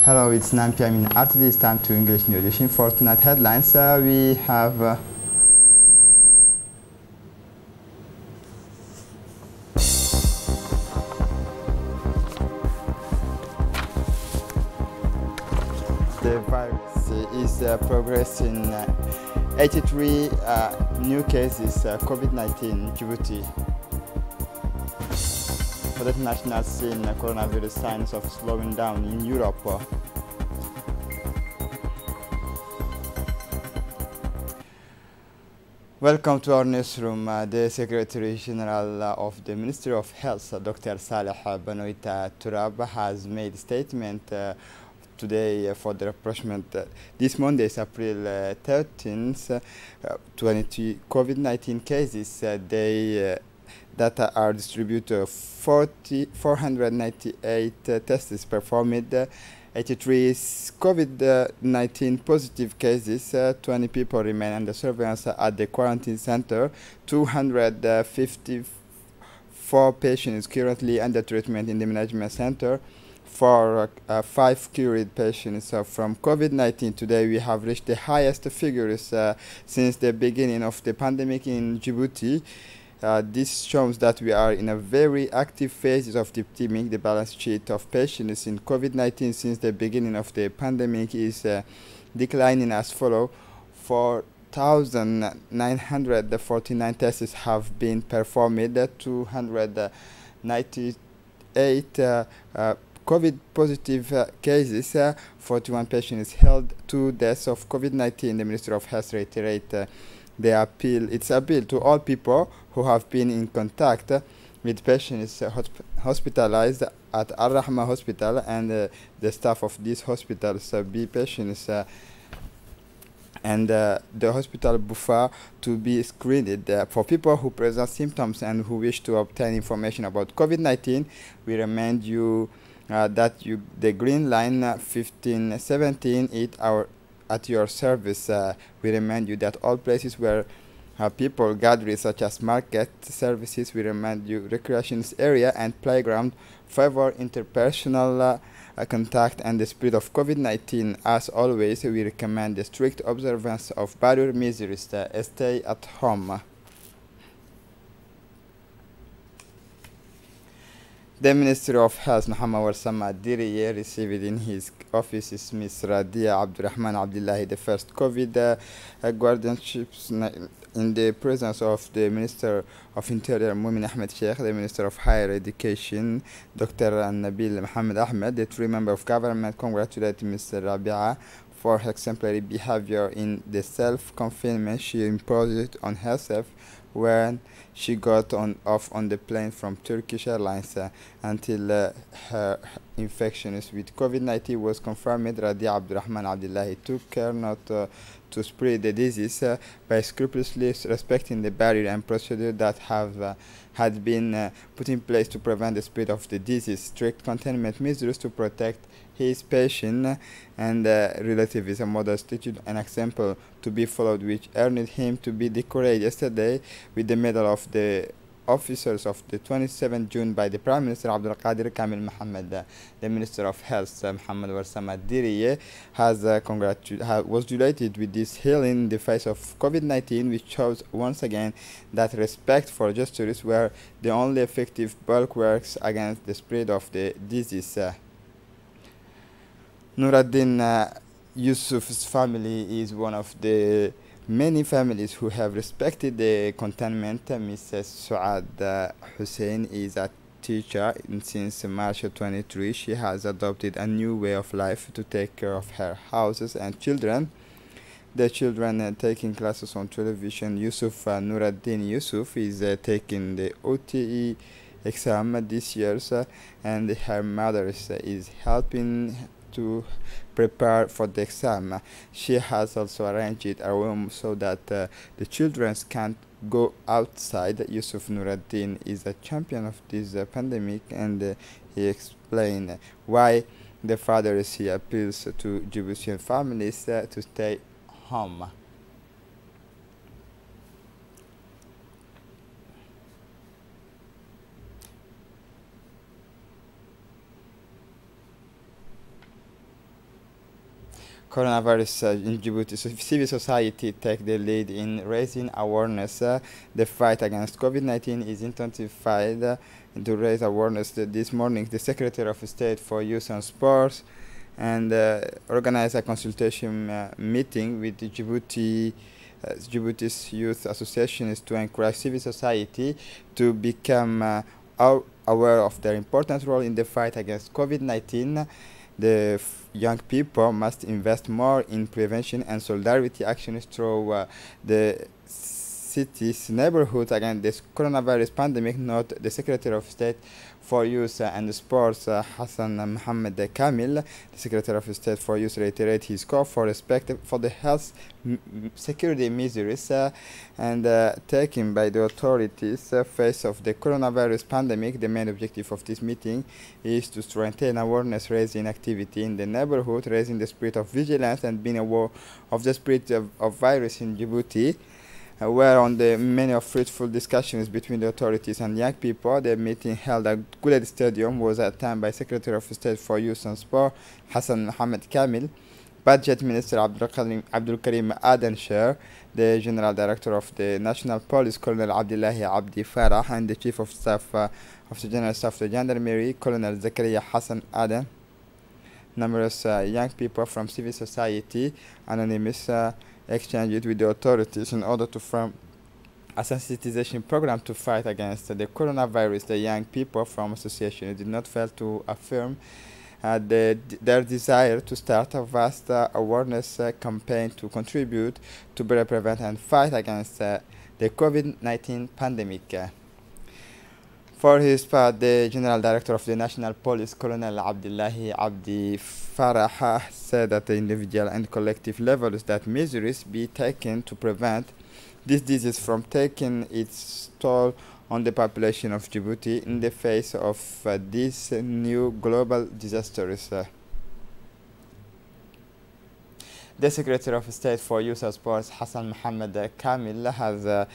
Hello, it's 9 p.m. in RTD. It's time to English New Edition. For tonight headlines, we have the virus is progressing. 83 new cases COVID-19 in Djibouti. For the international scene, coronavirus signs of slowing down in Europe. Welcome to our newsroom. The Secretary General of the Ministry of Health, Dr. Saleh Benoit Turab, has made a statement today for the rapprochement. This Monday, April 13th, 22 COVID-19 cases. Data are distributed 498 tests performed, 83 COVID-19 positive cases, 20 people remain under surveillance at the quarantine center, 254 patients currently under treatment in the management center, for 5 cured patients from COVID-19. Today we have reached the highest figures since the beginning of the pandemic in Djibouti. This shows that we are in a very active phase of the epidemic. The balance sheet of patients in COVID-19 since the beginning of the pandemic is declining as follows. 4,949 tests have been performed, 298 COVID positive cases, 41 patients held, 2 deaths of COVID-19. The Ministry of Health reiterates its appeal to all people who have been in contact with patients hospitalized at Al-Rahma Hospital and the staff of these hospitals be patients and the hospital Bufa to be screened. For people who present symptoms and who wish to obtain information about COVID-19, we remind you the green line 1517 is at your service. We remind you that all places where people gather, such as market services, we remind you recreation area and playground, favor interpersonal contact and the spread of COVID-19. As always, we recommend the strict observance of barrier measures. Stay at home. The Minister of Health, Mohammed Warsama Diriye, received in his office Ms. Radia Abdurrahman Abdullahi, the first COVID guardianships in the presence of the Minister of Interior, Mumin Ahmed Sheikh, the Minister of Higher Education, Dr. Nabil Mohammed Ahmed. The 3 members of government congratulated Ms. Rabia for her exemplary behavior in the self-confinement she imposed on herself when she got off on the plane from Turkish Airlines until her infection with COVID-19 was confirmed. Radia Abdurrahman Abdullahi took care not to spread the disease by scrupulously respecting the barrier and procedure that had been put in place to prevent the spread of the disease. Strict containment measures to protect his patient and relatives, a model attitude, an example to be followed, which earned him to be decorated yesterday with the Medal of the Officers of the 27th June by the Prime Minister Abdul Qadir Kamil Mohammed. The Minister of Health, Mohammed Warsama Diriye, was delighted with this healing in the face of COVID-19, which shows once again that respect for justice were the only effective bulwarks against the spread of the disease. Nuruddin Yusuf's family is one of the many families who have respected the containment. Mrs. Suad Hussein is a teacher, and since March 23 she has adopted a new way of life to take care of her houses and children. The children taking classes on television. Nuruddin Yusuf is taking the OTE exam this year, and her mother is helping to prepare for the exam. She has also arranged a room so that the children can't go outside. Yusuf Nuruddin is a champion of this pandemic, and he explained why the father appeals to Djiboutian families to stay home. coronavirus in Djibouti. So civil society take the lead in raising awareness. The fight against COVID-19 is intensified to raise awareness. This morning, the Secretary of State for Youth and Sports and organized a consultation meeting with the Djibouti's youth associations to encourage civil society to become aware of their important role in the fight against COVID-19. The young people must invest more in prevention and solidarity actions through the city's neighborhoods against this coronavirus pandemic. Note the Secretary of State for Youth and Sports, Hassan Mohammed Kamil, the Secretary of State for Youth, reiterate his call for respect for the health security measures taken by the authorities face of the coronavirus pandemic. The main objective of this meeting is to strengthen awareness-raising activity in the neighborhood, raising the spirit of vigilance and being aware of the spread of virus in Djibouti. Where on the many of fruitful discussions between the authorities and young people, the meeting held at Guled Stadium was attended by Secretary of State for Youth and Sport Hassan Mohammed Kamil, Budget Minister Abdul Karim Adenshare, the General Director of the National Police Colonel Abdullahi Abdi Farah, and the Chief of Staff of the General Staff of the Gendarmerie Colonel Zakaria Hassan Aden. Numerous young people from civil society, anonymous, exchanged with the authorities in order to form a sensitization program to fight against the coronavirus. The young people from associations did not fail to affirm their desire to start a vast awareness campaign to contribute to better prevent and fight against the COVID-19 pandemic. For his part, the General Director of the National Police, Colonel Abdullahi Abdi Farah, said at the individual and collective levels that measures be taken to prevent this disease from taking its toll on the population of Djibouti in the face of these new global disasters. The Secretary of State for Youth and Sports, Hassan Mohammed Kamil, has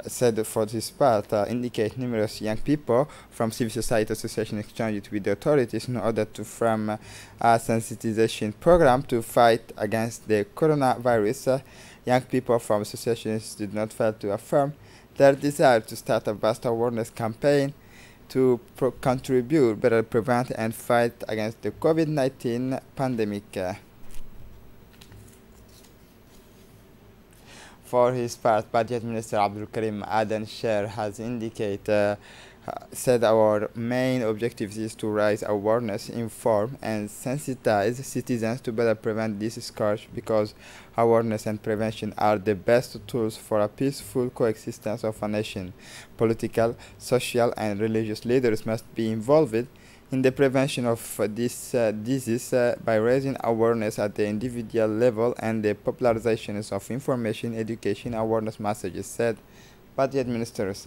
said for his part, indicate numerous young people from civil society association exchanged with the authorities in order to form a sensitization program to fight against the coronavirus. Young people from associations did not fail to affirm their desire to start a vast awareness campaign to contribute, better prevent and fight against the COVID-19 pandemic. For his part, Budget Minister Abdul Karim Adenshare has said our main objective is to raise awareness, inform and sensitize citizens to better prevent this scourge, because awareness and prevention are the best tools for a peaceful coexistence of a nation. Political, social and religious leaders must be involved in the prevention of this disease by raising awareness at the individual level and the popularization of information, education, awareness messages, said by the administrators.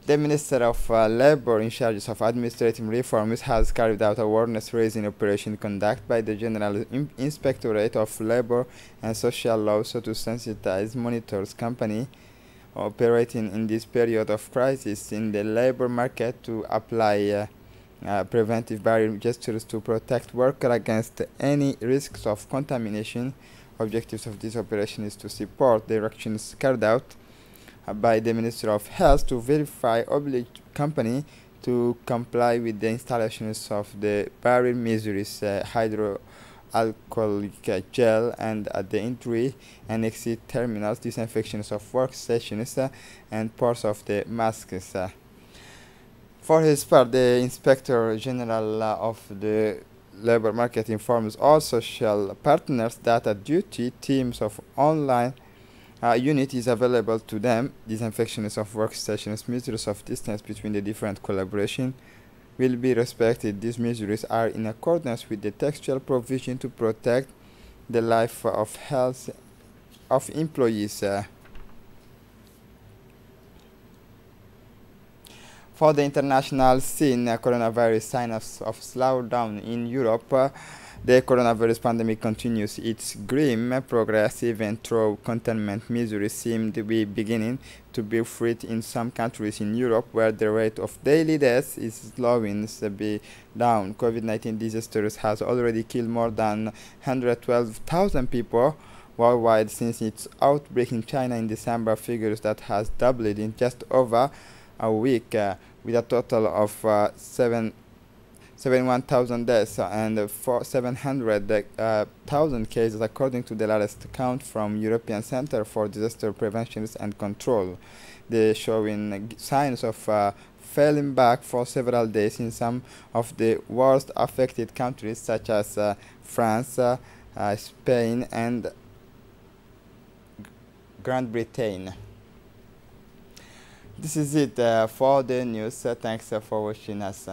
The Minister of Labor in charge of administrative reforms has carried out awareness-raising operation conducted by the General Inspectorate of Labor and Social Law to sensitize monitors company operating in this period of crisis in the labor market to apply preventive barrier gestures to protect workers against any risks of contamination. Objectives of this operation is to support the actions carried out by the Ministry of Health to verify obliged company to comply with the installations of the barrier measures, hydroalcoholic gel, and at the entry and exit terminals, disinfections of workstations and parts of the masks. For his part, the Inspector General of the Labor Market informs all social partners that a duty teams of online unit is available to them. Disinfections of workstations, measures of distance between the different collaboration will be respected. These measures are in accordance with the textual provision to protect the life of health of employees. For the international scene, coronavirus sign of slowdown in Europe. The coronavirus pandemic continues its grim progress, even though containment measures seem to be beginning to bear fruit in some countries in Europe, where the rate of daily deaths is slowing down. COVID-19 disaster has already killed more than 112,000 people worldwide since its outbreak in China in December. Figures that has doubled in just over a week, with a total of 71,000 deaths and 700,000 cases, according to the latest count from European Center for Disaster Prevention and Control. They showing signs of falling back for several days in some of the worst affected countries, such as France, Spain, and Great Britain. This is it for the news. Thanks for watching us.